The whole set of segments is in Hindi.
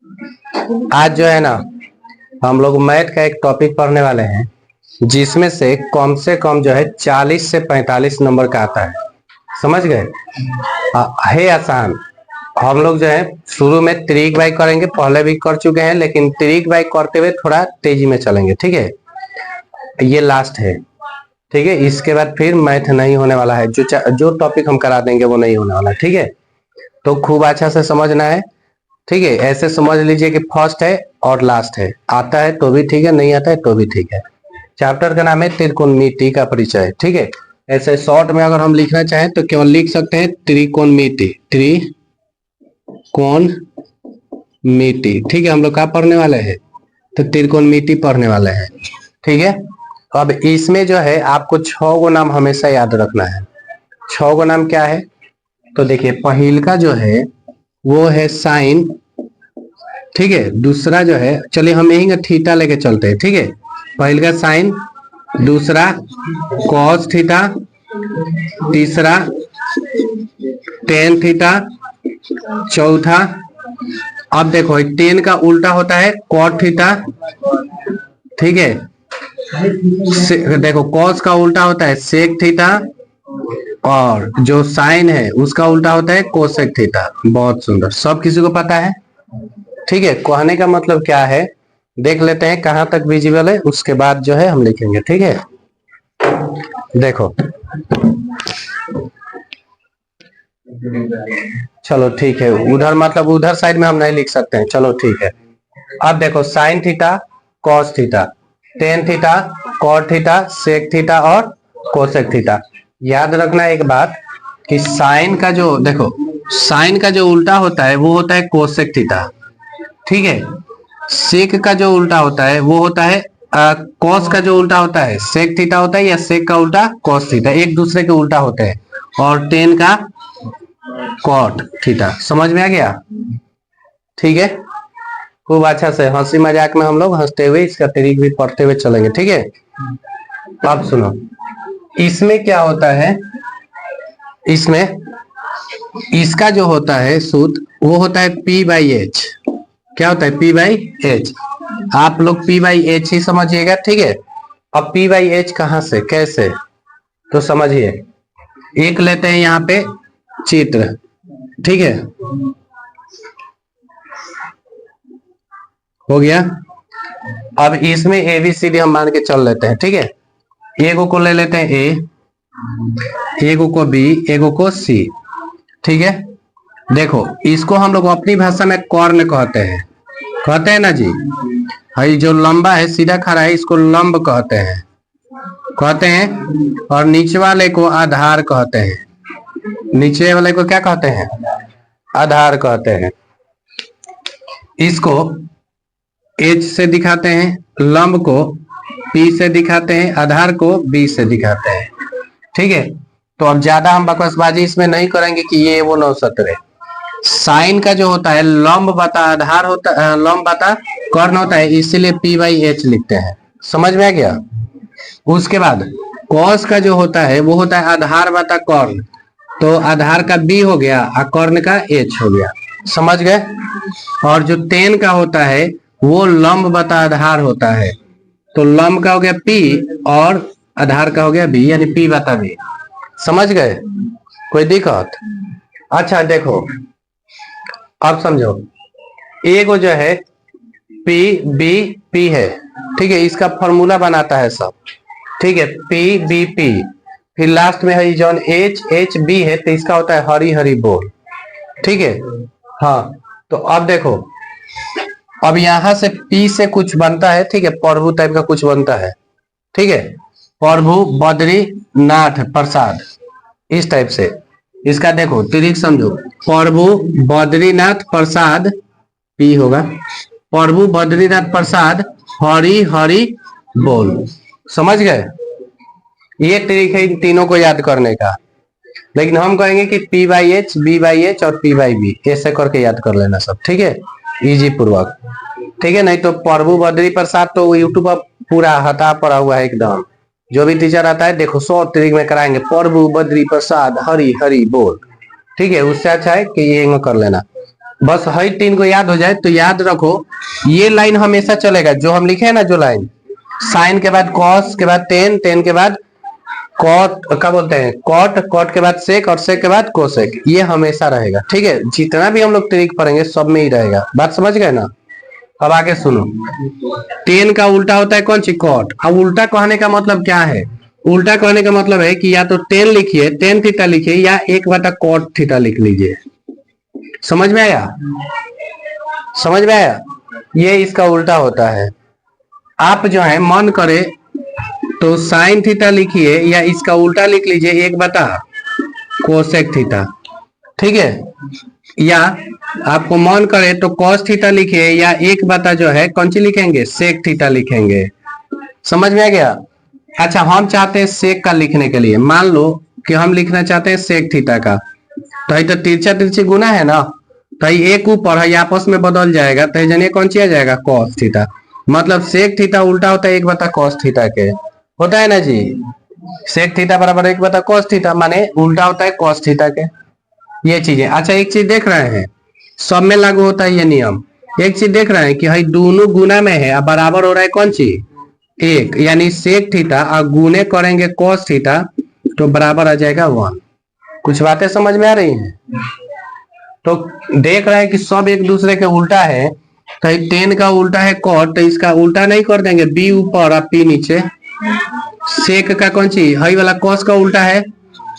आज जो है ना, हम लोग मैथ का एक टॉपिक पढ़ने वाले हैं जिसमें से कम जो है 40 से 45 नंबर का आता है। समझ गए? है आसान। हम लोग जो है शुरू में त्रिक बाई करेंगे, पहले भी कर चुके हैं, लेकिन त्रिक बाई करते हुए थोड़ा तेजी में चलेंगे। ठीक है, ये लास्ट है। ठीक है, इसके बाद फिर मैथ नहीं होने वाला है। जो टॉपिक हम करा देंगे वो नहीं होने वाला। ठीक है, तो खूब अच्छा से समझना है। ठीक है, ऐसे समझ लीजिए कि फर्स्ट है और लास्ट है। आता है तो भी ठीक है, नहीं आता है तो भी ठीक है। चैप्टर का नाम है त्रिकोणमिति का परिचय। ठीक है, ऐसे शॉर्ट में अगर हम लिखना चाहें तो केवल लिख सकते हैं त्रिकोणमिति। त्रिकोणमिति। ठीक है, हम लोग क्या पढ़ने वाले हैं? तो त्रिकोणमिति पढ़ने वाले हैं। ठीक है, अब इसमें जो है आपको 6 गो नाम हमेशा याद रखना है। 6 गो नाम क्या है? तो देखिए, पहिल का जो है वो है साइन। ठीक है, दूसरा जो है, चलिए हम यही थीटा लेके चलते हैं। ठीक है, पहले का साइन, दूसरा कॉस थीटा, तीसरा टेन थीटा, चौथा, अब देखो टेन का उल्टा होता है कॉट थीटा। ठीक है, देखो कॉस का उल्टा होता है सेक थीटा, और जो साइन है उसका उल्टा होता है कोसेक थीटा। बहुत सुंदर, सब किसी को पता है। ठीक है, कहने का मतलब क्या है, देख लेते हैं कहां तक विजिबल है, उसके बाद जो है हम लिखेंगे। ठीक है, देखो, चलो ठीक है, उधर मतलब उधर साइड में हम नहीं लिख सकते हैं। चलो ठीक है, अब देखो sine theta, cos theta, tan theta, cot theta, sec theta और कोसेक थीटा। याद रखना एक बात कि साइन का जो, देखो साइन का जो उल्टा होता है वो होता है कोसेक थीटा। ठीक है, सेक का जो उल्टा होता है वो होता है कॉस का जो उल्टा होता है सेक थीटा होता है, या सेक का उल्टा कॉस थीटा, एक दूसरे के उल्टा होते हैं। और टेन का कॉट थीटा। समझ में आ गया? ठीक है, खूब अच्छा से हंसी मजाक में हम लोग हंसते हुए इसका तरीक भी पढ़ते हुए चलेंगे। ठीक है, अब सुनो, इसमें क्या होता है, इसमें इसका जो होता है सूत्र वो होता है P बाई एच। क्या होता है? P by H. आप लोग P बाई एच ही समझिएगा। ठीक है, अब P बाई एच कहां से कैसे, तो समझिए, एक लेते हैं यहाँ पे चित्र। ठीक है, हो गया। अब इसमें ABCD हम मान के चल लेते हैं। ठीक है, एगो को ले लेते हैं ए, एगो को बी, एगो को सी। ठीक है, देखो इसको हम लोग अपनी भाषा में कॉर्न कहते हैं ना जी। ये जो लंबा है सीधा खड़ा है इसको लंब कहते हैं, और नीचे वाले को आधार कहते हैं। नीचे वाले को क्या कहते हैं? आधार कहते हैं। इसको H से दिखाते हैं, लंब को P से दिखाते हैं, आधार को B से दिखाते हैं। ठीक है, तो अब ज्यादा हम बकवासबाजी इसमें नहीं करेंगे कि ये वो 917। साइन का जो होता है लंब बता आधार होता है, लंब बता कर्ण होता है, इसीलिए P बाई एच लिखते हैं। समझ में आ गया? उसके बाद कॉस का जो होता है वो होता है आधार बता कर्ण, तो आधार का B हो गया और कर्ण का H हो गया। समझ गए? और जो टेन का होता है वो लंब बता आधार होता है, तो लंब का हो गया P और आधार का हो गया B, यानी P बता B। समझ गए? कोई दिक्कत? अच्छा देखो, अब समझो, एगो जो है P B P है। ठीक है, इसका फॉर्मूला बनाता है सब। ठीक है, P B P, फिर लास्ट में है जॉन H H B है, तो इसका होता है हरी हरी बोल। ठीक है, हाँ, तो अब देखो, अब यहां से P से कुछ बनता है। ठीक है, प्रभु टाइप का कुछ बनता है। ठीक है, प्रभु बद्रीनाथ प्रसाद, इस टाइप से। इसका देखो त्रिक समझो, प्रभु बद्रीनाथ प्रसाद P होगा, प्रभु बद्रीनाथ प्रसाद हरी हरी बोल। समझ गए? ये ट्रिक है इन तीनों को याद करने का। लेकिन हम कहेंगे कि P by H, B by H और P बाई बी, ऐसे करके याद कर लेना सब। ठीक है, इजी पूर्वक। ठीक है, नहीं तो प्रभु बद्री प्रसाद तो यूट्यूब पर पूरा हता पड़ा हुआ है एकदम। जो भी टीचर आता है देखो 100 तरीके में कराएंगे, प्रभु बद्री प्रसाद हरी हरी बोल। ठीक है, उससे अच्छा है कि ये कर लेना। बस हई 3 को याद हो जाए तो याद रखो, ये लाइन हमेशा चलेगा जो हम लिखे हैं ना, जो लाइन साइन के बाद कॉस के बाद टेन, टेन के बाद कॉट, क्या बोलते हैं कॉट, कॉट के बाद सेक और सेक के बाद कोसेक, ये हमेशा रहेगा। ठीक है, जितना भी हम लोग ट्रिक पढ़ेंगे सब में ही रहेगा। बात समझ गए ना? अब आगे सुनो, टेन का उल्टा होता है कौन सी? कॉट। अब उल्टा कहने का मतलब क्या है? उल्टा कहने का मतलब है कि या तो टेन लिखिए, टेन थीटा लिखिए, या 1/cot थीटा लिख लीजिए। समझ में आया? समझ में आया? ये इसका उल्टा होता है। आप जो है मन करे तो साइन थीटा लिखिए या इसका उल्टा लिख लीजिए 1/कोसेक थीटा। ठीक है, या आपको मन करे तो कॉस थीटा लिखिए या 1/ जो है कौन सी लिखेंगे? सेक थीटा लिखेंगे। समझ में आ गया? अच्छा, हम चाहते हैं सेक का लिखने के लिए, मान लो कि हम लिखना चाहते हैं सेक थीटा का, तो ये तो तिरछा तिरछी गुना है ना, तो ये एक ऊपर है, आपस में बदल जाएगा, तो जनिए कौन सी आ जाएगा? Cos theta. मतलब सेक थीटा उल्टा होता है 1/cos थीटा के, होता है ना जी? सेक थीटा बराबर 1/cos थीटा, माने उल्टा होता है cos थीटा के। ये चीजें, अच्छा एक चीज देख रहे हैं, सब में लागू होता है ये नियम। एक चीज देख रहे हैं कि भाई दोनों गुना में है, अब बराबर हो रहा है कौन सी? एक, यानी सेक थीटा और गुने करेंगे cos थीटा तो बराबर आ जाएगा 1। कुछ बातें समझ में आ रही हैं? तो देख रहे हैं कि सब एक दूसरे के उल्टा है, तो 10 का उल्टा है cot, तो इसका उल्टा नहीं कर देंगे, b ऊपर और p नीचे। सेक का कौन सी? हई वाला cos का उल्टा है,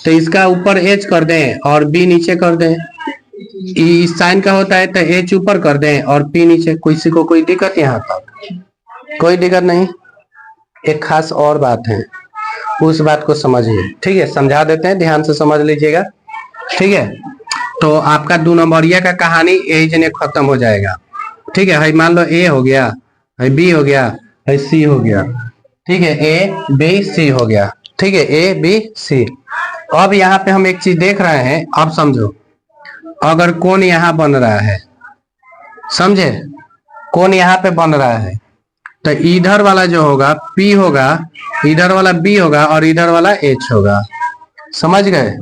तो इसका ऊपर h कर दें और b नीचे कर दें। इस साइन का होता है तो h ऊपर कर दें और p नीचे। किसी को कोई दिक्कत? यहाँ तक कोई दिक्कत नहीं। एक खास और बात है, उस बात को समझिए। ठीक है, समझा देते हैं, ध्यान से समझ लीजिएगा। ठीक है, तो आपका 2 नंबरिया का कहानी यही जने खत्म हो जाएगा। ठीक है, है मान लो ए हो गया, है बी हो गया, है सी हो गया। ठीक है, ए बी सी हो गया। ठीक है, ए बी सी। अब यहाँ पे हम एक चीज देख रहे हैं, अब समझो, अगर कोण यहाँ बन रहा है, समझे, कोण यहाँ पे बन रहा है, तो इधर वाला जो होगा P होगा, इधर वाला B होगा और इधर वाला H होगा। समझ गए?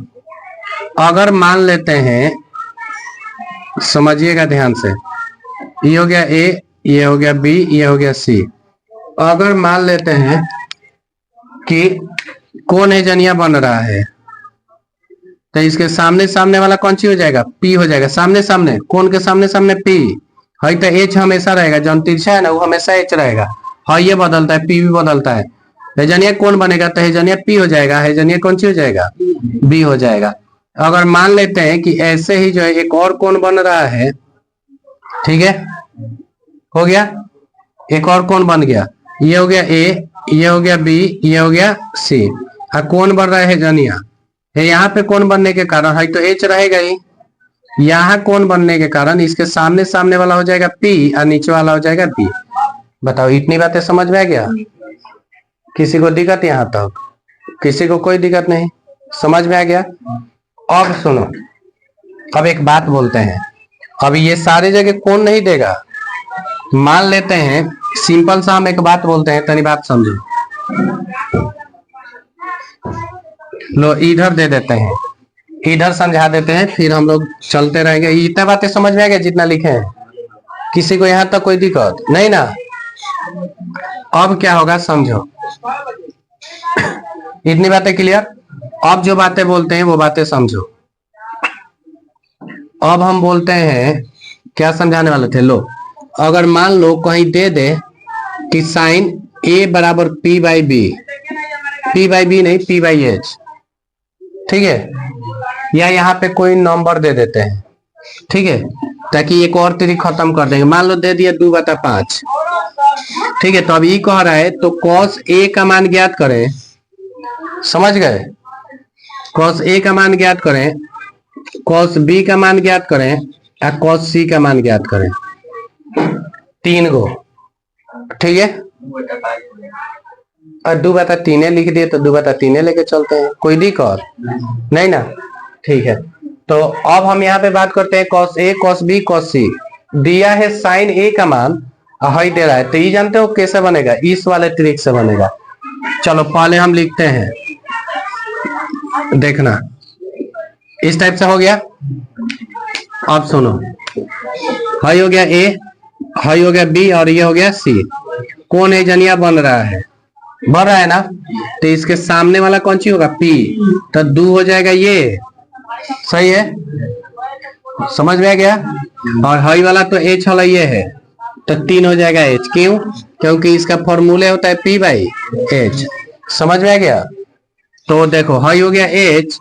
अगर मान लेते हैं, समझिएगा ध्यान से, ये हो गया A, ये हो गया B, ये हो गया C। अगर मान लेते हैं कि कोण है जनिया बन रहा है, तो इसके सामने सामने वाला कौन सी हो जाएगा? P हो जाएगा। सामने सामने, कोण के सामने सामने P है, तो H हमेशा रहेगा, जौन तिरछा है ना वो हमेशा H रहेगा। हाँ, ये बदलता है, P भी बदलता है। हेजनिया कौन बनेगा? तो हेजनिया P हो जाएगा, हेजनिया कौन सी हो जाएगा? B हो जाएगा। अगर मान लेते हैं कि ऐसे ही जो है एक और कोण बन रहा है, ठीक है, हो गया, एक और कोण बन गया, ये हो गया A, ये हो गया B, ये हो गया C। और कोण बन रहा है हेजनिया, यहाँ पे कोण बनने के कारण है तो H रहेगा ही, यहाँ कोण बनने के कारण इसके सामने सामने वाला हो जाएगा P और नीचे वाला हो जाएगा B। बताओ, इतनी बातें समझ में आ गया? किसी को दिक्कत? यहाँ तक किसी को कोई दिक्कत नहीं? समझ में आ गया? अब सुनो, अब एक बात बोलते हैं, अब ये सारे जगह कौन नहीं देगा, मान लेते हैं सिंपल सा हम एक बात बोलते हैं, तनी बात समझो। लो इधर दे देते हैं, इधर समझा देते हैं, फिर हम लोग चलते रहेंगे। इतना बातें समझ में आ गया जितना लिखे हैं? किसी को यहाँ तक कोई दिक्कत नहीं ना? अब क्या होगा समझो, इतनी बातें क्लियर? अब जो बातें बोलते हैं वो बातें समझो। अब हम बोलते हैं, क्या समझाने वाले थे? लो, अगर मान लो कहीं दे दे कि साइन A बराबर P/B, P/B नहीं P/H, ठीक है, या यहाँ पे कोई नंबर दे देते हैं, ठीक है, ताकि एक और तरीके खत्म कर देंगे। मान लो दे दिया 2/5, ठीक है, तो अब ये कह रहा है तो cos A का मान ज्ञात करें। समझ गए? cos A का मान ज्ञात करें, cos B का मान ज्ञात करें और cos C का मान ज्ञात करें, 3 गो, ठीक है। और 2/3 लिख दिए तो 2/3 लेके चलते हैं, कोई दिक्कत नहीं ना? ठीक है, तो अब हम यहाँ पे बात करते हैं cos A, cos B, cos C। दिया है sin A का मान, हई दे रहा है, तो ये जानते हो कैसे बनेगा? इस वाले ट्रिक से बनेगा। चलो पहले हम लिखते हैं, देखना, इस टाइप से हो गया। अब सुनो, हाई हो गया ए, हाई हो गया बी और ये हो गया सी। कौन है जनिया बन रहा है, बन रहा है ना। तो इसके सामने वाला कौन सी होगा पी, तो 2 हो जाएगा ये। सही है, समझ में आ गया। और हाई वाला तो एच वाला ये है, तो 3 हो जाएगा एच। क्यों, क्योंकि इसका फॉर्मूले होता है पी बाई एच। समझ में आ गया। तो देखो हाई हो गया एच,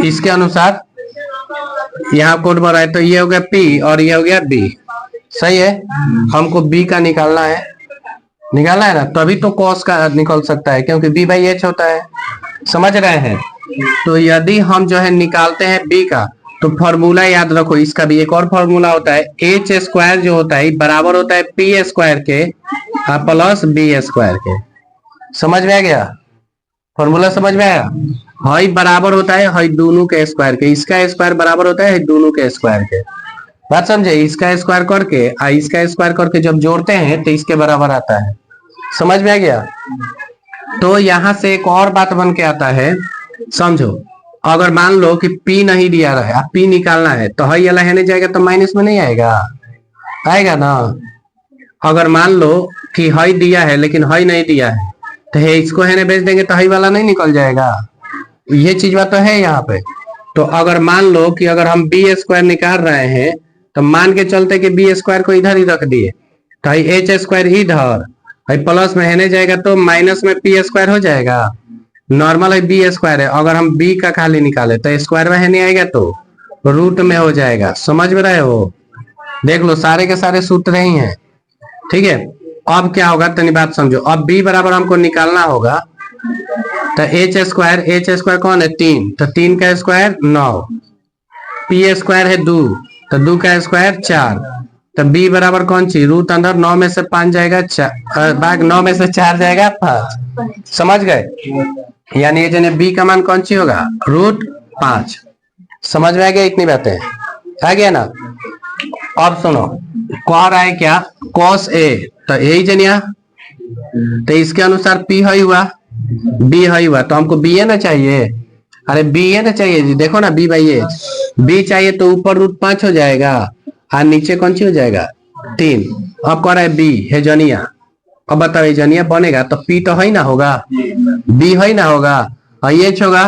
इसके अनुसार यहाँ कोड बन रहा है, तो ये हो गया पी और ये हो गया बी। सही है, हमको बी का निकालना है, निकालना है ना, तभी तो कॉस का निकल सकता है, क्योंकि बी बाई एच होता है। समझ रहे हैं। तो यदि हम जो है निकालते हैं बी का, तो फॉर्मूला याद रखो, इसका भी एक और फॉर्मूला होता है, एच स्क्वायर जो होता है बराबर होता है पी स्क्वायर के प्लस बी स्क्वायर के। समझ में आ गया, फॉर्मूला समझ में आया। हाई बराबर होता है हाई दोनों के स्क्वायर के, इसका स्क्वायर बराबर होता है दोनों के स्क्वायर के। बात समझे, इसका स्क्वायर करके इसका स्क्वायर करके जब जोड़ते हैं तो इसके बराबर आता है। समझ में आ गया। तो यहां से एक और बात बन के आता है, समझो, अगर मान लो कि P नहीं दिया रहा, P निकालना है, तो हाई वाला है नहीं जाएगा तो माइनस में नहीं आएगा, आएगा ना। अगर मान लो कि हाई दिया है लेकिन हाई नहीं दिया है, तो है इसको है ना भेज देंगे तो हाई वाला नहीं निकल जाएगा। ये चीज बात तो है यहाँ पे। तो अगर मान लो कि अगर हम बी स्क्वायर निकाल रहे हैं, तो मान के चलते कि बी स्क्वायर को इधर ही रख दिए, तो एच स्क्वायर इधर, प्लस में है जाएगा तो माइनस में पी स्क्वायर हो जाएगा। नॉर्मल है बी स्क्वायर है, अगर हम बी का खाली निकाले तो स्क्वायर में है नहीं आएगा तो रूट में हो जाएगा। समझ में रहे हो, देख लो सारे के सारे सूत्र ही हैं। ठीक है, अब क्या होगा तनी बात समझो। अब बी बराबर हमको निकालना होगा, तो एच स्क्वायर कौन है 3, तो 3 का स्क्वायर 9, पी स्क्वायर है 2, तो 2 का स्क्वायर 4, तो बी बराबर कौन सी रूट अंदर 9 में से 5 जाएगा 4, बाग 9 में से 4 जाएगा 5। समझ गए, यानी ये जने बी का मान कौन सी होगा रूट 5। समझ में आ गया, इतनी बातें आ गया ना। अब सुनो, कह रहा है क्या कॉस ए, तो यही जनिया, तो इसके अनुसार पी हाई हुआ बी हाई हुआ, तो हमको बी ए ना चाहिए। अरे बी ए ना चाहिए जी, देखो ना बी बाई एच, बी चाहिए तो ऊपर रूट 5 हो जाएगा और नीचे कौन सी हो जाएगा 3। अब कह रहा है बी है जनिया, अब बताओ ये जनिया बनेगा तो पी तो है ना होगा, बी है ना होगा और एच होगा,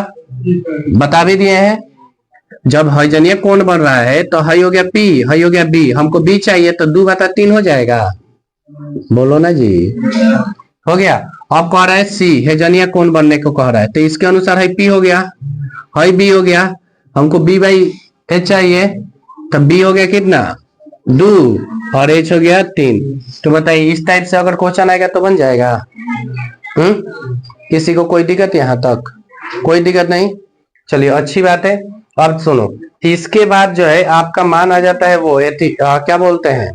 बता भी दिए हैं। जब हजनिया कौन बन रहा है तो हाई हो गया पी, हाई हो गया बी, हमको बी चाहिए तो 2 बटा 3 हो जाएगा। बोलो ना जी, हो गया। अब कह रहा है सी हेजनिया कौन बनने को कह रहा है, तो इसके अनुसार हाई पी हो गया, हाई बी हो गया, हमको बी बाई एच चाहिए, तो बी हो गया कितना 2 और एच हो गया 3। तो बताइए इस टाइप से अगर क्वेश्चन आएगा तो बन जाएगा। किसी को कोई दिक्कत, यहाँ तक कोई दिक्कत नहीं, चलिए अच्छी बात है। अब सुनो, इसके बाद जो है आपका मान आ जाता है वो क्या बोलते हैं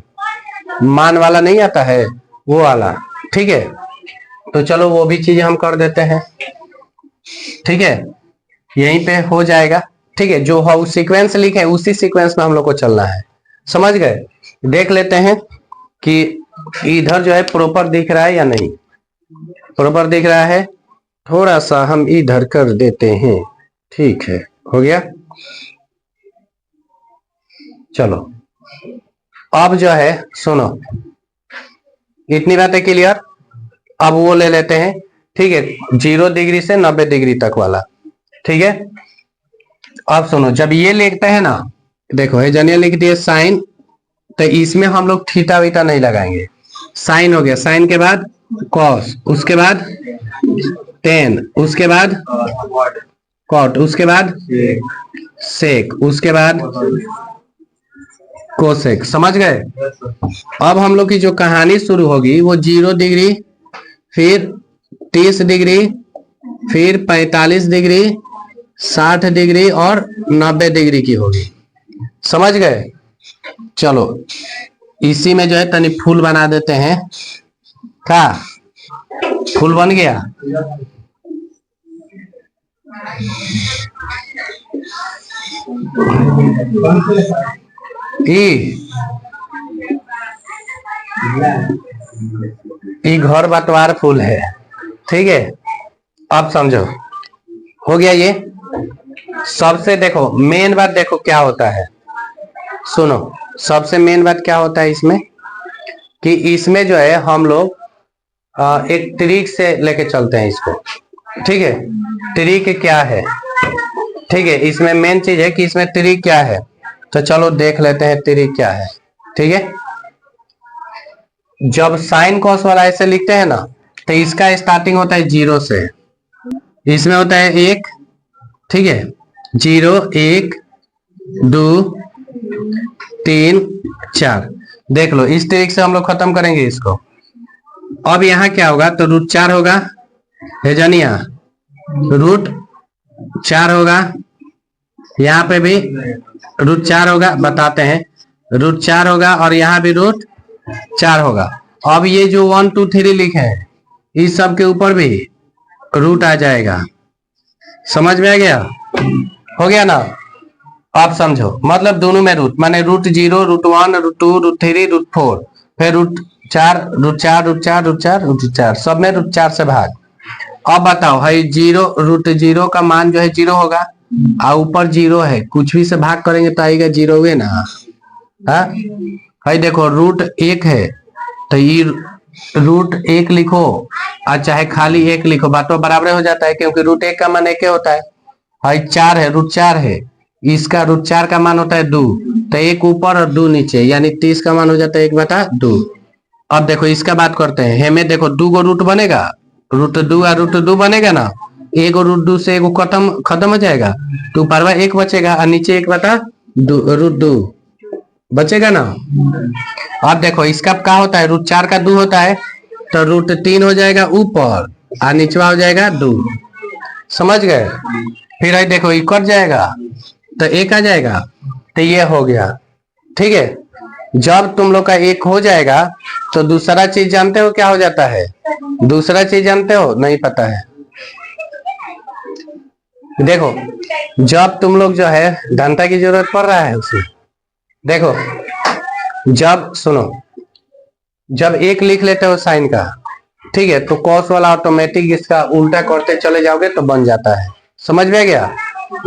मान वाला नहीं आता है वो वाला। ठीक है, तो चलो वो भी चीजें हम कर देते हैं। ठीक है, यहीं पे हो जाएगा। ठीक है, जो हाउ सीक्वेंस लिखे उसी सीक्वेंस में हम लोग को चलना है। समझ गए, देख लेते हैं कि इधर जो है प्रॉपर दिख रहा है या नहीं। प्रॉपर दिख रहा है, थोड़ा सा हम इधर कर देते हैं। ठीक है, हो गया। चलो अब जो है सुनो, इतनी बातें क्लियर। अब वो ले लेते हैं। ठीक है, 0 डिग्री से 90 डिग्री तक वाला। ठीक है, अब सुनो, जब ये लिखते हैं ना, देखो ये जनिया लिख दिए साइन, तो इसमें हम लोग थीटा वीटा नहीं लगाएंगे। साइन हो गया, साइन के बाद कॉस, उसके बाद टेन, उसके बाद कॉट, उसके बाद सेक, उसके बाद कोसेक। समझ गए। अब हम लोग की जो कहानी शुरू होगी वो 0 डिग्री, फिर 30 डिग्री, फिर 45 डिग्री, 60 डिग्री और 90 डिग्री की होगी। समझ गए। चलो इसी में जो है तनी फूल बना देते हैं। क्या फूल बन गया? ई घर बंटवार फूल है। ठीक है, अब समझो हो गया ये। सबसे देखो मेन बात देखो क्या होता है, सुनो, सबसे मेन बात क्या होता है इसमें कि इसमें जो है हम लोग एक ट्रिक से लेके चलते हैं इसको। ठीक है, ट्रिक क्या है? ठीक है, इसमें मेन चीज है कि इसमें ट्रिक क्या है, तो चलो देख लेते हैं ट्रिक क्या है। ठीक है, जब साइन कॉस वाला ऐसे लिखते हैं ना, तो इसका स्टार्टिंग होता है 0 से, इसमें होता है 1। ठीक है, 0 1 2 3 4। देख लो, इस ट्रिक से हम लोग खत्म करेंगे इसको। अब यहाँ क्या होगा, तो √4 होगा, है जानिया, √4 होगा, यहाँ पे भी √4 होगा, बताते हैं, √4 होगा और यहाँ भी √4 होगा। अब ये जो 1 2 3 लिखे हैं, इस सब के ऊपर भी रूट आ जाएगा। समझ में आ गया? हो गया ना? आप समझो, मतलब दोनों में रूट, माने √0 √1 √2 √3 √4, फिर √4 √4 √4 √4 √4, सब में √4 से भाग। अब बताओ, है 0, √0 का मान जो है 0 होगा, और ऊपर 0 है, कुछ भी से भाग करेंगे तो आएगा 0 हुए ना। हाँ, भाई देखो √1 है, तो ये √1 लिखो और चाहे खाली 1 लिखो, बातों बराबर हो जाता है, क्योंकि √1 का मान 1 होता है। भाई 4 है, √4 है, इसका √4 का मान होता है 2, तो 1 ऊपर और 2 नीचे, यानी 30 का मान हो जाता है 1/2। अब देखो इसका बात करते हैं, हमें देखो 2 गो रूट बनेगा, √2 और √2 बनेगा ना, एक √2 से एक खत्म हो जाएगा, तो ऊपर 1 बचेगा और नीचे 1/2 √2 बचेगा ना। अब देखो इसका क्या होता है, √4 का 2 होता है, तो √3 हो जाएगा ऊपर और नीचवा हो जाएगा 2। समझ गए? फिर आई देखो ये कट जाएगा तो 1 आ जाएगा, तो ये हो गया। ठीक है, जब तुम लोग का 1 हो जाएगा तो दूसरा चीज जानते हो क्या हो जाता है? दूसरा चीज जानते हो? नहीं पता है? देखो, जब तुम लोग जो है घंटा की जरूरत पड़ रहा है उसमें, देखो जब सुनो, जब 1 लिख लेते हो साइन का, ठीक है, तो कॉस वाला ऑटोमेटिक इसका उल्टा करते चले जाओगे तो बन जाता है। समझ में गया?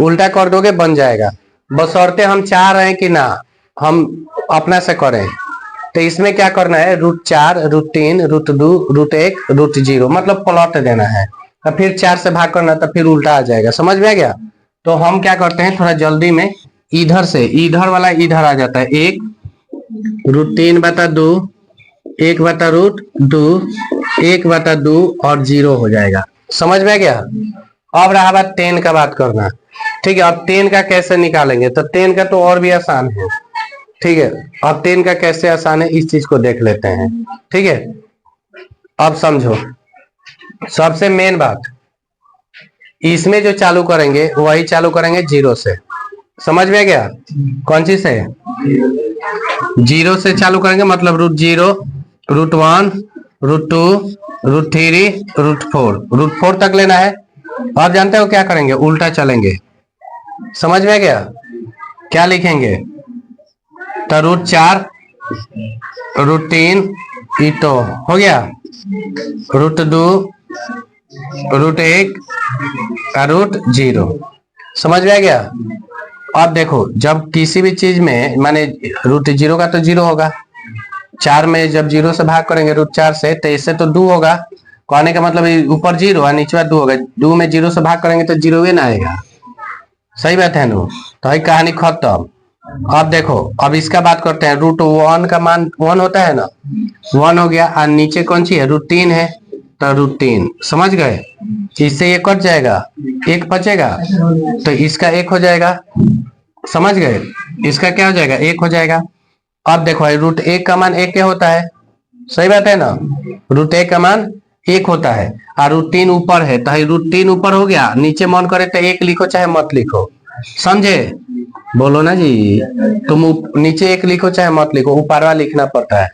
उल्टा कर दोगे बन जाएगा, बशर्ते हम चाह रहे हैं कि ना हम अपना से करें। तो इसमें क्या करना है, √4 √3 √2 √1 √0, मतलब प्लॉट देना है, और फिर 4 से भाग करना, तो फिर उल्टा आ जाएगा। समझ में आ गया? तो हम क्या करते हैं, थोड़ा जल्दी में, इधर से इधर वाला इधर आ जाता है, 1 √3/2 1/√2 1/2 और 0 हो जाएगा। समझ में आ गया? अब रहा बात 10 का बात करना। ठीक है, अब 10 का कैसे निकालेंगे, तो 10 का तो और भी आसान है। ठीक है, अब 10 का कैसे आसान है इस चीज को देख लेते हैं। ठीक है, अब समझो, सबसे मेन बात, इसमें जो चालू करेंगे वही चालू करेंगे 0 से। समझ में गया? कौन सी से? 0 से चालू करेंगे, मतलब √0 √1 √2 √3 √4 तक लेना है। अब जानते हो क्या करेंगे, उल्टा चलेंगे। समझ में गया? क्या लिखेंगे, तो √4 √3 ये तो हो गया, √2 √1 √0। समझ में आ गया? अब देखो, जब किसी भी चीज में, माने √0 का तो 0 होगा, 4 में जब 0 से भाग करेंगे √4 से, तो इससे तो 2 होगा, कहने का मतलब ऊपर 0 और नीचे 2 होगा, 2 में 0 से भाग करेंगे तो 0 ही ना आएगा। सही बात है ना? तो कहानी खत्म। अब देखो, अब इसका बात करते हैं, √1 का मान 1 होता है ना, 1 हो गया, और नीचे कौन सी है, √3 है, तो √3। समझ गए? इससे ये कट जाएगा, 1 बचेगा, तो इसका 1 हो जाएगा। समझ गए? इसका क्या हो जाएगा, 1 हो जाएगा। अब देखो, √1 का मान 1 होता है, सही बात है ना, √1 का मान 1 होता है, और √3 ऊपर है, तो √3 ऊपर हो गया, नीचे मन करे तो 1 लिखो चाहे मत लिखो। समझे? बोलो ना जी, तुम नीचे 1 लिखो चाहे मत लिखो, ऊपर लिखना पड़ता है।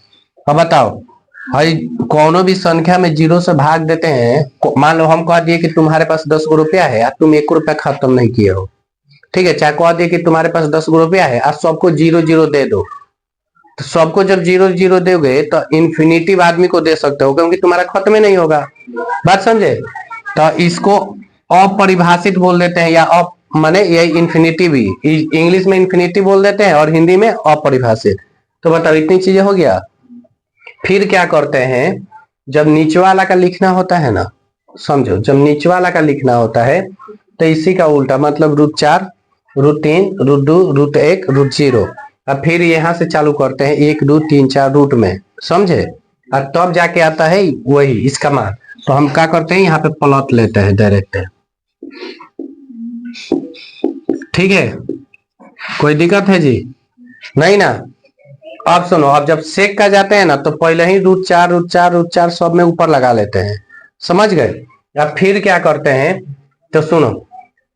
अब बताओ भाई, कोनो भी संख्या में 0 से भाग देते हैं, मान लो हम कह दिए कि तुम्हारे पास 10 गो रुपया है और तुम 1 रुपया खत्म नहीं किए हो, ठीक है, चाहे कह दिए कि तुम्हारे पास 10 गो रुपया है और सबको 0 0 दे दो, तो सबको जब 0 0 दोगे तो इन्फिनिटिव आदमी को दे सकते हो, क्योंकि तुम्हारा खत्म ही नहीं होगा। बात समझे? तो इसको अपरिभाषित बोल देते हैं, या माने ये इन्फिनिटी भी, इंग्लिश में इन्फिनिटी बोल देते हैं और हिंदी में अपरिभाषित। तो बताओ इतनी चीजें हो गया। फिर क्या करते हैं, जब नीचे वाला का लिखना होता है ना, समझो जब नीचे वाला का लिखना होता है तो इसी का उल्टा, मतलब √4, √3, √2, √1, √0। अब फिर यहाँ से चालू करते हैं 1 2 3 4 रूट में, समझे, और तब जाके आता है वही इसका मान। तो हम क्या करते हैं, यहाँ पे प्लॉट लेते हैं डायरेक्ट। ठीक है, कोई दिक्कत है जी? नहीं ना। अब सुनो, अब जब सेक का जाते हैं ना तो पहले ही √4 √4 √4 सब में ऊपर लगा लेते हैं, समझ गए। अब फिर क्या करते हैं, तो सुनो,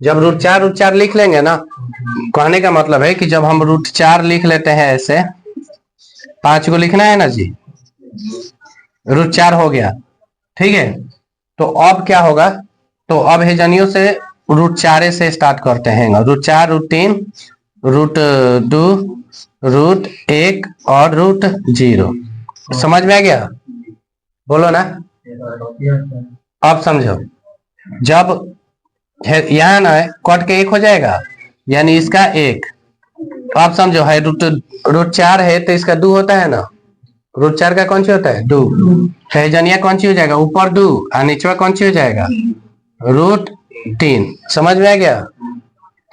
जब √4 √4 लिख लेंगे ना, कहने का मतलब है कि जब हम √4 लिख लेते हैं ऐसे, 5 को लिखना है ना जी, √4 हो गया, ठीक है। तो अब क्या होगा, तो अब हेजनियों से √4 से स्टार्ट करते हैं, √4 √3 √2 √1 और √0। समझ में आ गया? बोलो ना। अब समझो, जब यहाँ ना कट के 1 हो जाएगा, यानी इसका 1। आप समझो है √4 है तो इसका 2 होता है ना, √4 का कौन सी होता है 2, हेजनिया कौन सी हो जाएगा ऊपर 2 और नीचे कौन सी हो जाएगा √3। समझ में आ गया?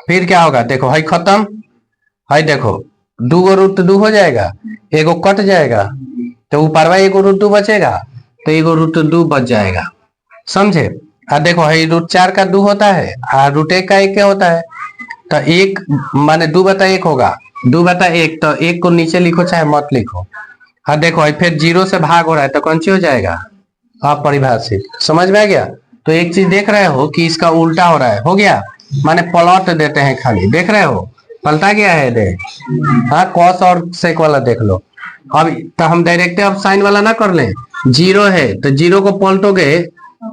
फिर क्या होगा, देखो है खत्म, है देखो 2 गो √2 हो जाएगा, एगो कट जाएगा, तो ऊपर एगो √2 बचेगा, तो एगो √2 बच जाएगा, समझे। और देखो है √4 का 2 होता है और √1 का 1 क्या होता है, तो 1 माने 2/1 होगा, 2/1, तो 1 को नीचे लिखो चाहे मत लिखो। हाँ देखो फिर 0 से भाग हो रहा है तो कौन सी हो जाएगा अपरिभाषित। समझ में आ गया? तो एक चीज देख रहे हो कि इसका उल्टा हो रहा है, हो गया, माने प्लॉट देते हैं खाली, देख रहे हो पलटा गया है दे। हाँ कॉस और सेक वाला देख लो। अब तो हम डायरेक्ट अब साइन वाला ना कर लें, 0 है तो 0 को पलटोगे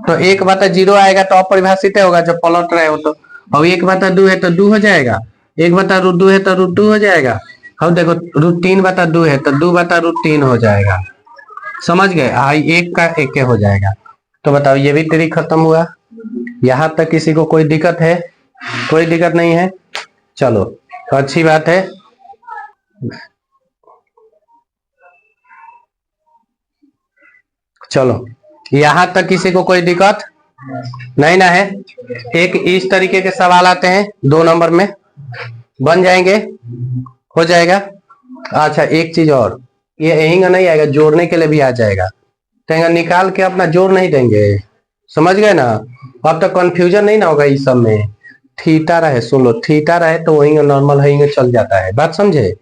तो 1/0 आएगा, तो अपरिभाषित होगा जब पलट रहे हो तो। और 1/2 है तो 2 हो जाएगा, 1/√2 है तो √2 हो जाएगा। अब देखो √3/2 है तो 2/√3 हो जाएगा, समझ गए। आई 1 का 1 हो जाएगा। तो बताओ ये भी ट्रिक खत्म हुआ। यहाँ तक किसी को कोई दिक्कत है? कोई दिक्कत नहीं है, चलो तो अच्छी बात है। चलो यहाँ तक किसी को कोई दिक्कत नहीं ना है। एक इस तरीके के सवाल आते हैं 2 नंबर में, बन जाएंगे, हो जाएगा। अच्छा एक चीज और, ये यही नहीं आएगा, जोड़ने के लिए भी आ जाएगा, तो निकाल के अपना जोड़ नहीं देंगे, समझ गए ना। अब तो कंफ्यूजन नहीं ना होगा इस सब में। थीटा रहे, सुन लो, थीटा रहे तो वही नॉर्मल है चल जाता है, बात समझे।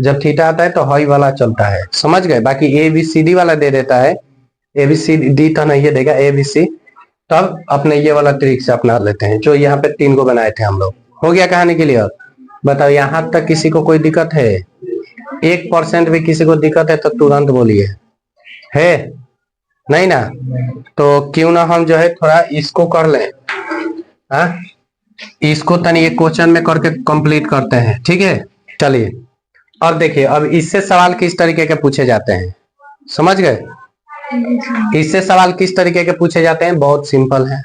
जब थीटा आता है तो हाई वाला चलता है, समझ गए। बाकी ABCD वाला दे देता है, ABCD तो नहीं देगा, ABC, तब अपने ये वाला ट्रिक से अपना लेते हैं जो यहाँ पे 3 को बनाए थे हम लोग। हो गया कहानी क्लियर? बताओ यहाँ तक किसी को कोई दिक्कत है? 1% भी किसी को दिक्कत है तो तुरंत बोलिए, है नहीं ना। तो क्यों ना हम जो है थोड़ा इसको कर लें, हाँ इसको तनी एक क्वेश्चन में करके कंप्लीट करते हैं, ठीक है। चलिए अब देखिए, अब इससे सवाल किस तरीके के पूछे जाते हैं, समझ गए। इससे सवाल किस तरीके के पूछे जाते हैं, बहुत सिंपल है।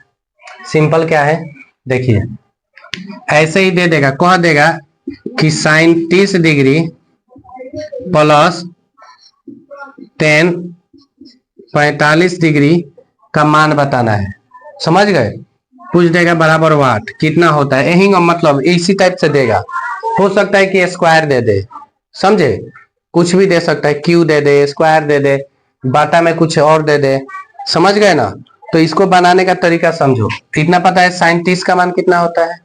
सिंपल क्या है, देखिए ऐसे ही दे देगा, कह देगा कि sin 30 degree plus tan 45 degree का मान बताना है, समझ गए। पूछ देगा बराबर वाट कितना होता है, यही मतलब इसी टाइप से देगा। हो सकता है कि स्क्वायर दे दे, समझे, कुछ भी दे सकता है, क्यू दे दे, स्क्वायर दे दे, बाटा में कुछ और दे दे, समझ गए ना। तो इसको बनाने का तरीका समझो। इतना पता है sin 30 का मान कितना होता है,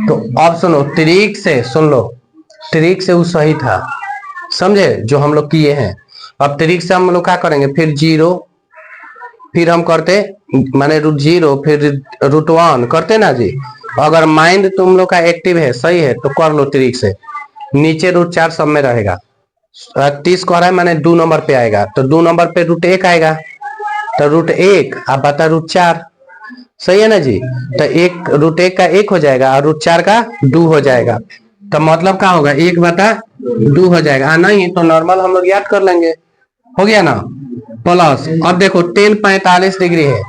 तो अब सुनो ट्रिक से, सुन लो, ट्रिक से वो सही था, समझे, जो हम लोग किए हैं। अब ट्रिक से हम लोग क्या करेंगे, फिर 0, फिर हम करते माने √0, फिर √1 करते ना जी। अगर माइंड तुम लोग का एक्टिव है, सही है, तो कर लो ट्रिक से। नीचे √4 सब में रहेगा, 30 कह रहा है माने 2 नंबर पे आएगा, तो 2 नंबर पे √1 आएगा, तो √1 अब बता √4, सही है ना जी। तो 1 का 1 हो जाएगा और √4 का 2 हो जाएगा, तो मतलब क्या होगा 1/2 हो जाएगा। नहीं तो नॉर्मल हम लोग याद कर लेंगे, हो गया ना। प्लस अब देखो tan 45 डिग्री है,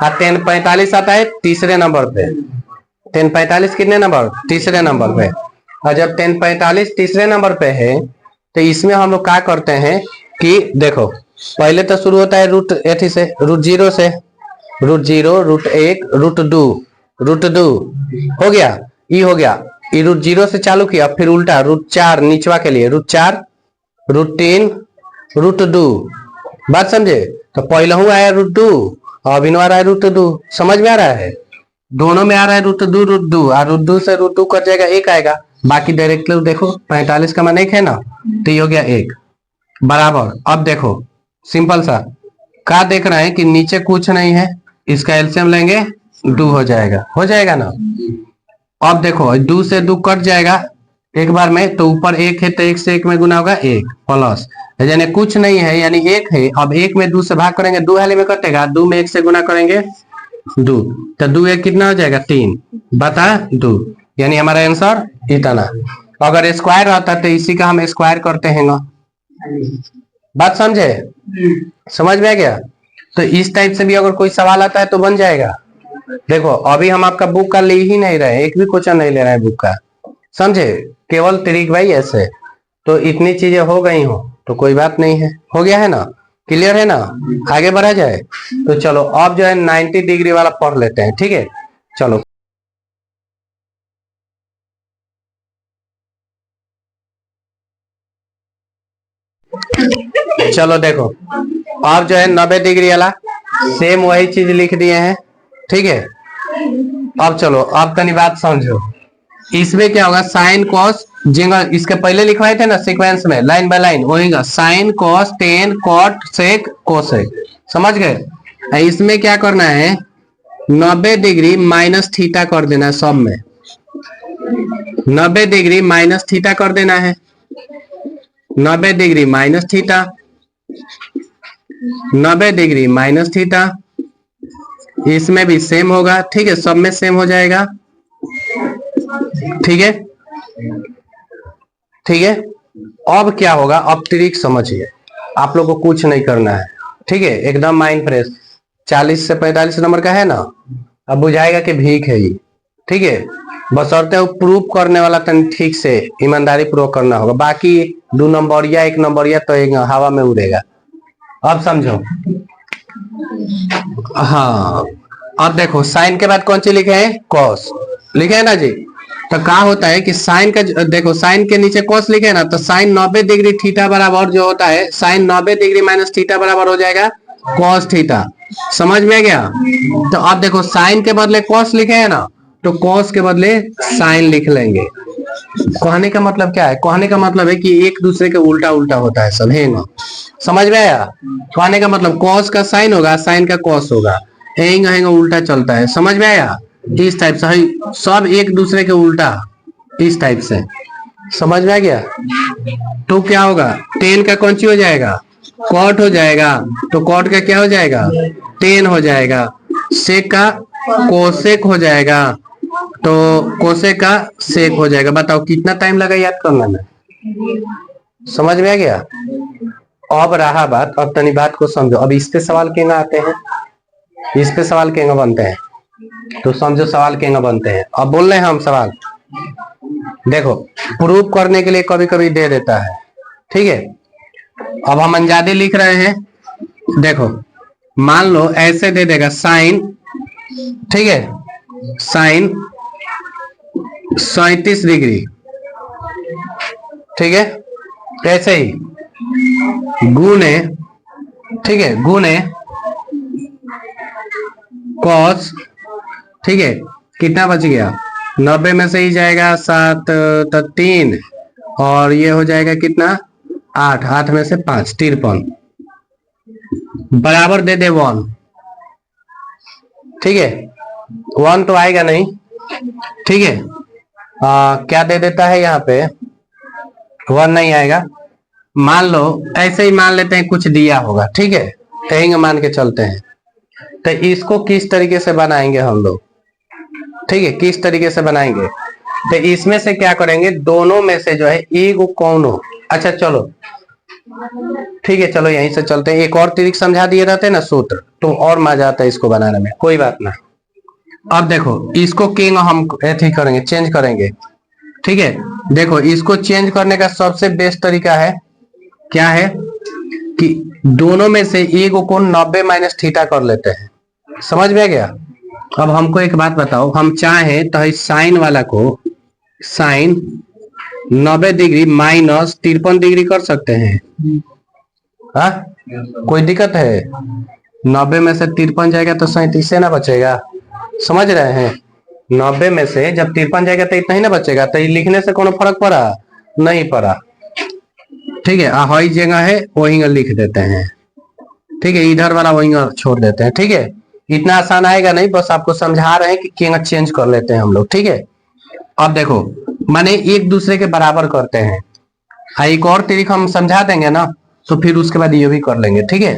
और tan 45 आता है तीसरे नंबर पे, 1045 कितने नंबर, तीसरे नंबर पे। और जब 1045 तीसरे नंबर पे है तो इसमें हम लोग क्या करते हैं कि देखो पहले तो शुरू होता है रूट एथी से, रूट जीरो से, रूट जीरो, रूट एक, रूट दो, रूट दो हो गया, ये हो गया, ये रूट जीरो से चालू किया, फिर उल्टा रूट चार निचवा के लिए, रूट चार, रूट तीन, रूट दो। बात समझे? तो पहले हूँ आया रूट दो और अभी आ रहा है रूट दो। समझ में आ रहा है? दोनों में आ रहा है रूट दो, रूट दो, और रूट दो से रूट दो कट जाएगा, एक आएगा। बाकी डायरेक्टली देखो 45 का मान एक है ना, तो ये हो गया एक बराबर। अब देखो सिंपल सा क्या देख रहे हैं कि नीचे कुछ नहीं है, इसका एलसीएम लेंगे, दो हो जाएगा, हो जाएगा ना। अब देखो दो से दो कट जाएगा एक बार में, तो ऊपर एक है तो एक से एक में गुना होगा, एक प्लस, यानी कुछ नहीं है यानी एक है। अब एक में दो से भाग करेंगे, दो हाली में कटेगा, दो में एक से गुना करेंगे, दो, तो दो एक कितना हो जाएगा, तीन बता दो, यानी हमारा आंसर इतना। अगर स्क्वायर रहता तो इसी का हम स्क्वायर करते हैं ना। बात समझे? समझ में आ गया? तो इस टाइप से भी अगर कोई सवाल आता है तो बन जाएगा। देखो अभी हम आपका बुक का ले ही नहीं रहे, एक भी क्वेश्चन नहीं ले रहे हैं बुक का, समझे? केवल ट्रिक भाई ऐसे। तो इतनी चीजें हो गई हो तो कोई बात नहीं है, हो गया है ना, क्लियर है ना, आगे बढ़ा जाए। तो चलो अब जो है 90 डिग्री वाला पढ़ लेते हैं, ठीक है? चलो चलो देखो अब जो है 90 डिग्री वाला सेम वही चीज लिख दिए हैं, ठीक है? अब चलो अब कनी बात समझो, इसमें क्या होगा, साइन कॉस जिंगल, इसके पहले लिखवाए थे ना सीक्वेंस में लाइन बाय लाइन, वही sine cos tan cot sec cosec, समझ गए? इसमें क्या करना है, 90 डिग्री माइनस थीटा कर देना है, सब में 90 डिग्री माइनस थीटा कर देना है, 90 degree minus theta, 90 degree minus theta, इसमें भी सेम होगा, ठीक है? सब में सेम हो जाएगा, ठीक है? ठीक है? अब क्या होगा, अब ट्रिक समझिए, आप लोग को कुछ नहीं करना है, ठीक है? एकदम माइंड फ्रेश। 40 से 45 नंबर का है ना, अब बुझाएगा कि भीख है ये, ठीक है? बशर्ते वो प्रूफ करने वाला तन ठीक से ईमानदारी पूर्वक करना होगा, बाकी 2 नंबर या 1 नंबर या तो एक हवा में उड़ेगा। अब समझो, हाँ अब देखो साइन के बाद कौन सी लिखे हैं, कॉस लिखे है ना जी। तो क्या होता है कि साइन का देखो साइन के नीचे कॉस लिखे है ना, तो साइन 90 डिग्री थीटा बराबर जो होता है, साइन 90 डिग्री माइनस थीटा बराबर हो जाएगा कॉस थीटा। समझ में आ गया? तो अब देखो साइन के बदले कॉस लिखे है ना, तो कॉस के बदले साइन लिख लेंगे। कहने का मतलब क्या है, कहने का मतलब है कि एक दूसरे के उल्टा उल्टा होता है सब, है ना? समझ में आया? कहने का मतलब कॉस का साइन होगा, साइन का कॉस होगा, हेंगा हेंगा उल्टा चलता है। समझ में आया? इस टाइप से सब एक दूसरे के उल्टा, इस टाइप से। समझ में आ गया? तो क्या होगा, टेन का कौन सी हो जाएगा, कॉट हो जाएगा, तो कॉट का क्या हो जाएगा, टेन हो जाएगा, सेक का कोसेक हो जाएगा, तो कोसेक का सेक हो जाएगा। बताओ कितना टाइम लगा याद करने में? समझ में आ गया? अब रहा बात, अब तनी बात को समझो। अब इस पे सवाल केंगा आते हैं, इस पे सवाल केंगा बनते हैं, तो समझो सवाल केंगा बनते हैं। अब बोल रहे हैं हम सवाल, देखो प्रूफ करने के लिए कभी कभी दे देता है, ठीक है? अब हम अंजादे लिख रहे हैं, देखो मान लो ऐसे दे देगा साइन, ठीक है, साइन 37 डिग्री, ठीक है, ऐसे ही गुने, ठीक है, गुने कॉस, ठीक है, कितना बच गया, 90 में से ही जाएगा 7 तो 3, और ये हो जाएगा कितना 8, 8 में से 5 53, बराबर दे दे 1, ठीक है? 1 तो आएगा नहीं, ठीक है? क्या दे देता है यहाँ पे, 1 नहीं आएगा। मान लो ऐसे ही मान लेते हैं कुछ दिया होगा, ठीक है, कहेंगे मान के चलते हैं। तो इसको किस तरीके से बनाएंगे हम लोग, ठीक है, किस तरीके से बनाएंगे, तो इसमें से क्या करेंगे, दोनों में से जो है एक कौन हो, अच्छा चलो ठीक है, चलो यहीं से चलते हैं। एक और तरीक समझा दिए रहते हैं ना सूत्र, तो और मजा आता है इसको बनाने में, कोई बात ना। अब देखो इसको किंग हम ऐसे करेंगे, चेंज करेंगे, ठीक है। देखो इसको चेंज करने का सबसे बेस्ट तरीका है क्या है कि दोनों में से एक को 90 माइनस थीटा कर लेते हैं। समझ में आ गया। अब हमको एक बात बताओ, हम चाहे तो इस साइन वाला को साइन 90 डिग्री माइनस 53 डिग्री कर सकते हैं। हाँ, कोई दिक्कत है? 90 में से 53 जाएगा तो 37 से ना बचेगा। समझ रहे हैं? 90 में से जब 53 जाएगा तो इतना ही ना बचेगा। तो लिखने से कोनो फर्क पड़ा? नहीं पड़ा। ठीक है, हई जगह है वही लिख देते हैं। ठीक है, इधर वाला वही छोड़ देते हैं। ठीक है, इतना आसान आएगा नहीं, बस आपको समझा रहे हैं कि किंग चेंज कर लेते हैं हम लोग। ठीक है, अब देखो माने एक दूसरे के बराबर करते हैं। एक और तरीका हम समझा देंगे ना, तो फिर उसके बाद ये भी कर लेंगे। ठीक है,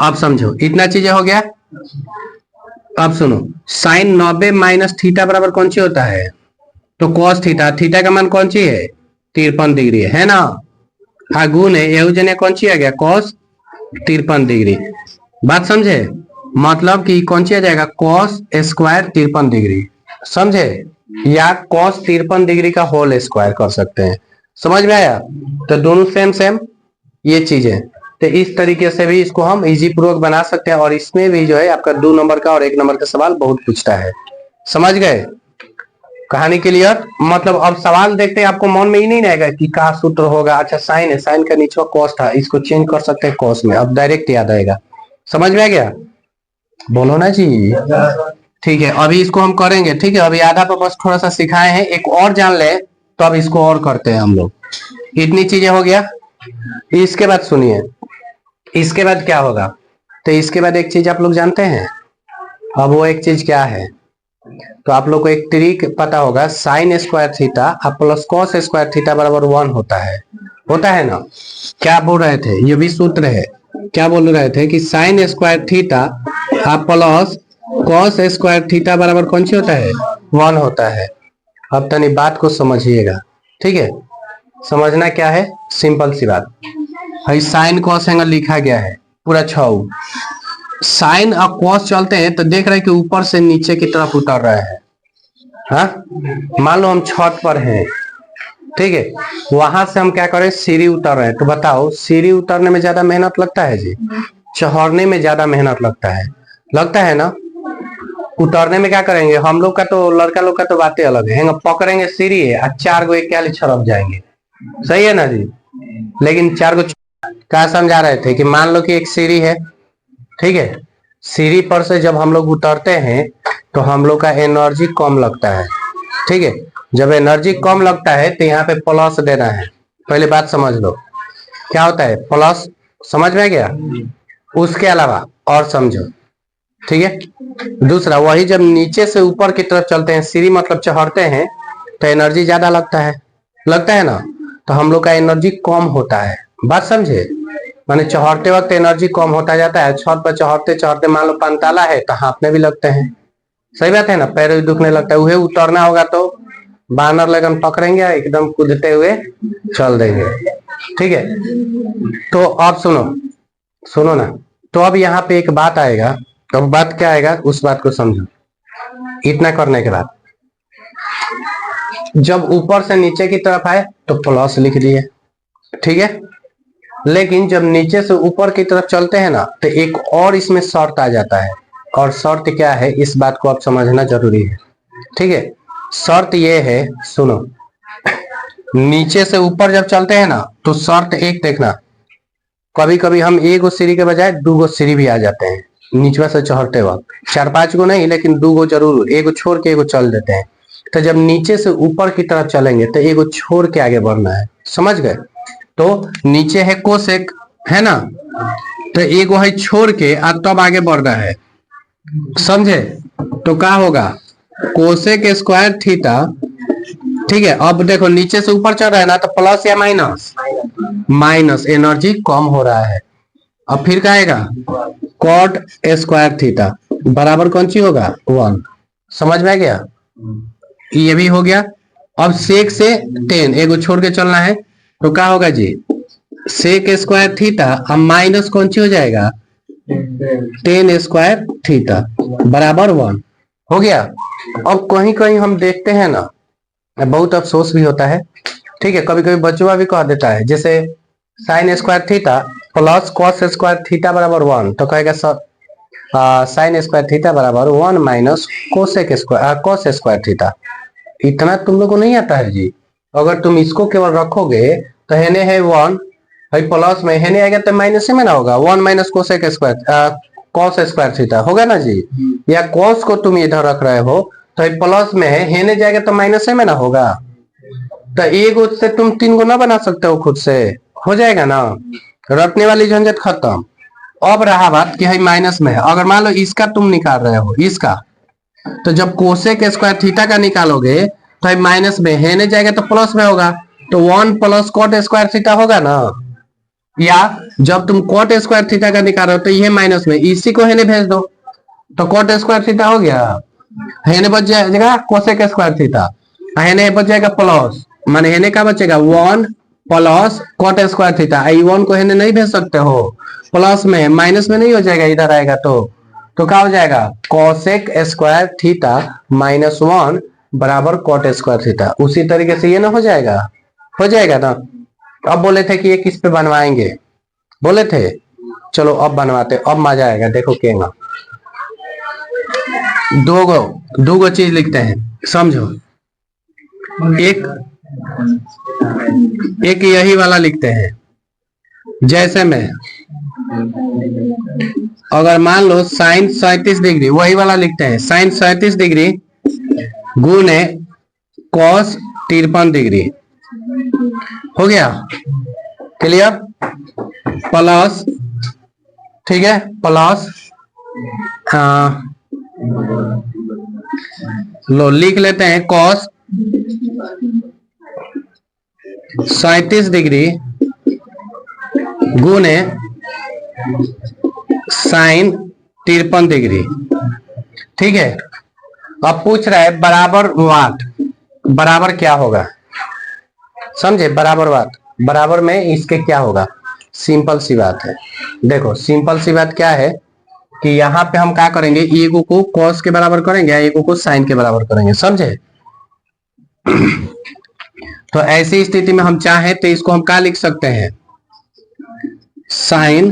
अब समझो इतना चीजें हो गया। अब सुनो, साइन 90 माइनस थीटा बराबर कौन सी होता है? तो कॉस थीटा। थीटा का मान कौन सी है? 53 डिग्री है ना। गुण है यह कौन सी आ गया? Cos 53 degree. बात समझे? मतलब कि कौन सी आ जाएगा? Cos square 53 degree. समझे? या कॉस 53 डिग्री का होल स्क्वायर कर सकते हैं। समझ में आया? तो दोनों सेम सेम ये चीजें। तो इस तरीके से भी इसको हम इजी पूर्वक बना सकते हैं। और इसमें भी जो है आपका 2 नंबर का और 1 नंबर का सवाल बहुत पूछता है। समझ गए? कहानी क्लियर? मतलब अब सवाल देखते हैं, आपको मन में ही नहीं आएगा कि क्या सूत्र होगा। अच्छा साइन है, साइन का नीचे कॉस था, इसको चेंज कर सकते हैं कॉस में। अब डायरेक्ट याद आएगा। समझ में आ गया? बोलो ना जी। ठीक है, अभी इसको हम करेंगे। ठीक है, अभी आधा पर बस थोड़ा सा सिखाए हैं, एक और जान ले तो अब इसको और करते हैं हम लोग। इतनी चीजें हो गया। इसके बाद सुनिए, इसके बाद क्या होगा? तो इसके बाद एक चीज आप लोग जानते हैं। अब वो एक चीज क्या है? तो आप लोग को एक ट्रिक पता होगा, sign square theta plus cos square theta बराबर 1 होता है ना। क्या बोल रहे थे? ये भी सूत्र है। क्या बोल रहे थे कि sign square theta plus cos square theta बराबर कौन सी होता है? 1 होता है। अब तनी बात को समझिएगा। ठीक है, समझना क्या है? सिंपल सी बात है। साइन कॉस एंगल लिखा गया है पूरा 6। साइन और कॉस चलते हैं तो देख रहे हैं कि ऊपर से नीचे की तरफ उतर रहे हैं। हाँ, मान लो हम छत पर हैं। ठीक है, वहां से हम क्या करें? सीढ़ी उतर रहे हैं। तो बताओ सीढ़ी उतरने में ज्यादा मेहनत लगता है जी? चढ़ने में ज्यादा मेहनत लगता है ना। उतरने में क्या करेंगे हम लोग का? तो लड़का लोग का तो बातें अलग है, पकड़ेंगे सीढ़ी है और 4 गो एक क्या छड़प जाएंगे। सही है ना जी? लेकिन 4 गो क्या समझा रहे थे कि मान लो कि एक सीढ़ी है। ठीक है, सीढ़ी पर से जब हम लोग उतरते हैं तो हम लोग का एनर्जी कम लगता है। ठीक है, जब एनर्जी कम लगता है तो यहाँ पे प्लस देना है। पहले बात समझ लो क्या होता है प्लस। समझ में गया? उसके अलावा और समझो। ठीक है, दूसरा वही जब नीचे से ऊपर की तरफ चलते हैं, सीढ़ी मतलब चढ़ते हैं, तो एनर्जी ज्यादा लगता है ना। तो हम लोग का एनर्जी कम होता है। बात समझे? माने चढ़ते वक्त एनर्जी कम होता जाता है। छत पर चढ़ते चढ़ते मान लो पांताला है तो हाथने भी लगते हैं। सही बात है ना, पैर भी दुखने लगता है। उहे उतरना होगा तो बानर लगन पकड़ेंगे, एकदम कूदते हुए चल देंगे। ठीक है, तो अब सुनो ना। तो अब यहाँ पे एक बात आएगा। अब बात क्या आएगा उस बात को समझो। इतना करने के बाद जब ऊपर से नीचे की तरफ आए तो प्लस लिख दिए। ठीक है, लेकिन जब नीचे से ऊपर की तरफ चलते हैं ना तो एक और इसमें शर्त आ जाता है। और शर्त क्या है इस बात को आप समझना जरूरी है। ठीक है, शर्त ये है, सुनो। नीचे से ऊपर जब चलते हैं ना तो शर्त एक देखना, कभी कभी हम 1 गो सीढ़ी के बजाय 2 गो सीढ़ी भी आ जाते हैं नीचे से चढ़ते वक्त। 4-5 गो नहीं, लेकिन 2 गो जरूर, 1 गो छोड़ के 1 गो चल देते हैं। तो जब नीचे से ऊपर की तरफ चलेंगे तो 1 गो छोड़ के आगे बढ़ना है। समझ गए? तो नीचे है कोसेक, है ना। तो 1 गो है छोड़ के तब आगे बढ़ना है। समझे? तो क्या होगा? Cosec square theta. ठीक है, अब देखो नीचे से ऊपर चढ़ रहा है ना, तो प्लस या माइनस एनर्जी कम हो रहा है। अब फिर क्या आएगा? कॉट स्क्वायर थीटा बराबर कौन सी होगा? 1। समझ में आ गया? ये भी हो गया। अब सेक से 10 एगो छोड़ के चलना है तो क्या होगा जी? सेक स्क्वायर थीटा अब माइनस कौन सी हो जाएगा? 10 स्क्वायर थीटा बराबर 1। हो गया। अब कहीं कहीं हम देखते हैं ना, बहुत अफसोस भी होता है, ठीक है, कभी कभी बचुआ भी कह देता है, जैसे sign square theta plus cos square theta बराबर 1, तो कहेगा सर साइन स्क्वायर थीटा बराबर 1 minus cosec square cos square theta. इतना तुम लोग को नहीं आता है जी। अगर तुम इसको केवल रखोगे तो हेने है 1, भाई प्लस में हेने आएगा तो माइनस में ना होगा, 1 minus cosec square cos square theta होगा ना जी। या कॉस को तुम इधर रख रहे हो तो प्लस में है, हेने जाएगा तो माइनस में ना होगा। तो एक से तुम 3 को ना बना सकते हो खुद से, हो जाएगा ना, रटने वाली झंझट खत्म। अब रहा बात कि है माइनस में है, अगर मान लो इसका तुम निकाल रहे हो इसका, तो जब कोसेक स्क्वायर थीटा का निकालोगे तो माइनस में हेने जाएगा तो प्लस में होगा, तो 1 प्लस कॉट स्क्वायर थीटा होगा ना। या जब तुम कॉट स्क्वायर थीटा का निकाल रहे हो तो ये माइनस में, इसी को हेने भेज दो तो कॉट स्क्वायर थीटा हो गया, हेने बच जाएगा कोसेक स्क्वायर थीटा, हेने बच जाएगा प्लस, माने हेने का बचेगा 1 प्लस कॉट स्क्वायर थीटा। आई 1 को हेने नहीं भेज सकते हो, प्लस में माइनस में नहीं हो जाएगा, इधर आएगा तो क्या हो जाएगा कोसेक स्क्वायर थीटा माइनस 1 बराबर कॉट स्क्वायर थीटा। उसी तरीके से ये ना हो जाएगा ना। अब बोले थे कि ये किस पे बनवाएंगे, बोले थे, चलो अब बनवाते, अब मजा आएगा, देखो केगा दो गो चीज लिखते हैं, समझो। एक यही वाला लिखते हैं, जैसे में अगर मान लो साइन 37 डिग्री, वही वाला लिखते हैं, साइन 37 डिग्री गुने कॉस 53 डिग्री, हो गया क्लियर, प्लस, ठीक है, प्लस लो लिख लेते हैं कॉस 37 डिग्री गुने साइन 53 डिग्री, ठीक है। अब पूछ रहा है बराबर वाट, बराबर क्या होगा, समझे, बराबर वाट, बराबर में इसके क्या होगा, सिंपल सी बात है। देखो सिंपल सी बात क्या है कि यहाँ पे हम क्या करेंगे, एगो को कॉस के बराबर करेंगे, एगो को साइन के बराबर करेंगे, समझे। तो ऐसी स्थिति में हम चाहें तो इसको हम क्या लिख सकते हैं, साइन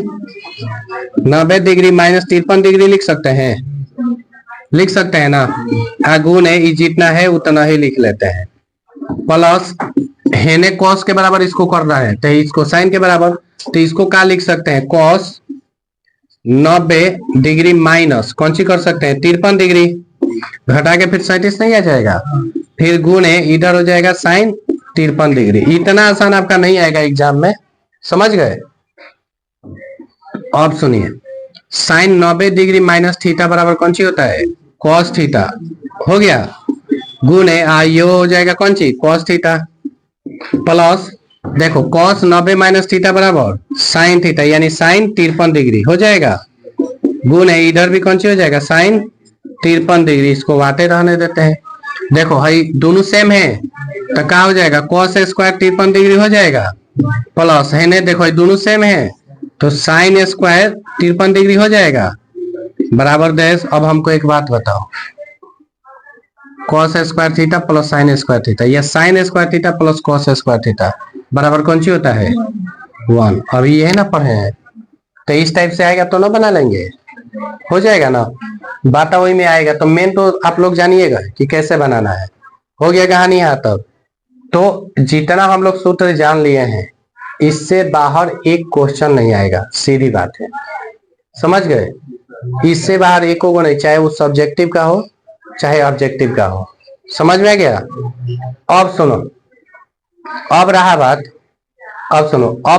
90 डिग्री माइनस 53 डिग्री लिख सकते हैं ना। गुण है, जितना है उतना ही लिख लेते हैं, प्लस हेने कॉस के बराबर इसको करना है तो इसको साइन के बराबर, तो इसको क्या लिख सकते हैं, कॉस 90 डिग्री माइनस कौन सी कर सकते हैं 53 डिग्री, घटा के फिर 37 नहीं आ जाएगा, फिर गुण है इधर हो जाएगा साइन 53 डिग्री। इतना आसान आपका नहीं आएगा एग्जाम में, समझ गए। अब सुनिए, साइन 90 डिग्री माइनस थीटा बराबर कौन सी होता है, कॉस थीटा, हो गया, गुण है ये हो जाएगा कौन सी कॉस थीटा, प्लस देखो कॉस 90 माइनस थीटा बराबर साइन थीटा यानी साइन 53 डिग्री हो जाएगा, गुण है इधर भी कौन सी हो जाएगा साइन 53 डिग्री, इसको वाटे रहने देते हैं। देखो भाई दोनों सेम है तो क्या हो जाएगा कॉस स्क्वायर 53 डिग्री हो जाएगा, प्लस है नहीं, देखो दोनों सेम है तो साइन स्क्वायर 53 डिग्री हो जाएगा, बराबर देश। अब हमको एक बात बताओ, cos square theta plus sine square theta या sine square theta plus cos square theta बराबर कौन सी होता है 1। अभी ये ना पढ़े हैं तो इस टाइप से आएगा तो ना बना लेंगे, हो जाएगा ना, बात वही में आएगा। तो मेन तो आप लोग जानिएगा कि कैसे बनाना है, हो गया कहानी यहाँ तक। तो जितना हम लोग सूत्र जान लिए हैं इससे बाहर एक क्वेश्चन नहीं आएगा, सीधी बात है, समझ गए। इससे बाहर एक को नहीं, चाहे वो सब्जेक्टिव का हो चाहे ऑब्जेक्टिव का हो, समझ में गया। अब सुनो, अब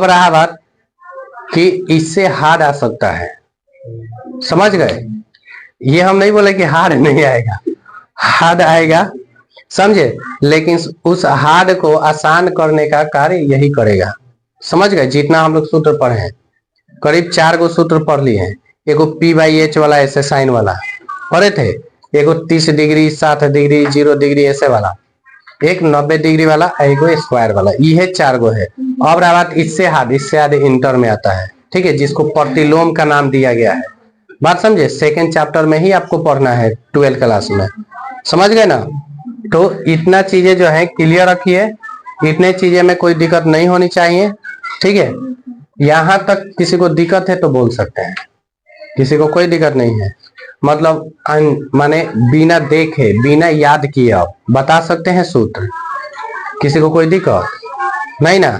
रहा बात कि इससे हार्ड आ सकता है, समझ गए। ये हम नहीं बोले कि हार्ड नहीं आएगा, हार्ड आएगा, समझे, लेकिन उस हार्ड को आसान करने का कार्य यही करेगा, समझ गए। जितना हम लोग सूत्र पढ़े हैं, करीब 4 गो सूत्र पढ़ लिए हैं, एगो P/H वाला ऐसे साइन वाला पढ़े थे, एगो 30 डिग्री 7 डिग्री 0 डिग्री ऐसे वाला, एक 90 डिग्री वाला, एगो स्क्वायर वाला, ये 4 गो है। अब रहा बात इससे हार्ड इंटर में आता है, ठीक है, जिसको प्रतिलोम का नाम दिया गया है। बात समझे, सेकेंड चैप्टर में ही आपको पढ़ना है 12th क्लास में, समझ गए ना। तो इतना चीजें जो है क्लियर रखिए, इतने चीजें में कोई दिक्कत नहीं होनी चाहिए, ठीक है। यहां तक किसी को दिक्कत है तो बोल सकते हैं, किसी को कोई दिक्कत नहीं है, मतलब माने बिना देखे बिना याद किए आप बता सकते हैं सूत्र, किसी को कोई दिक्कत नहीं ना।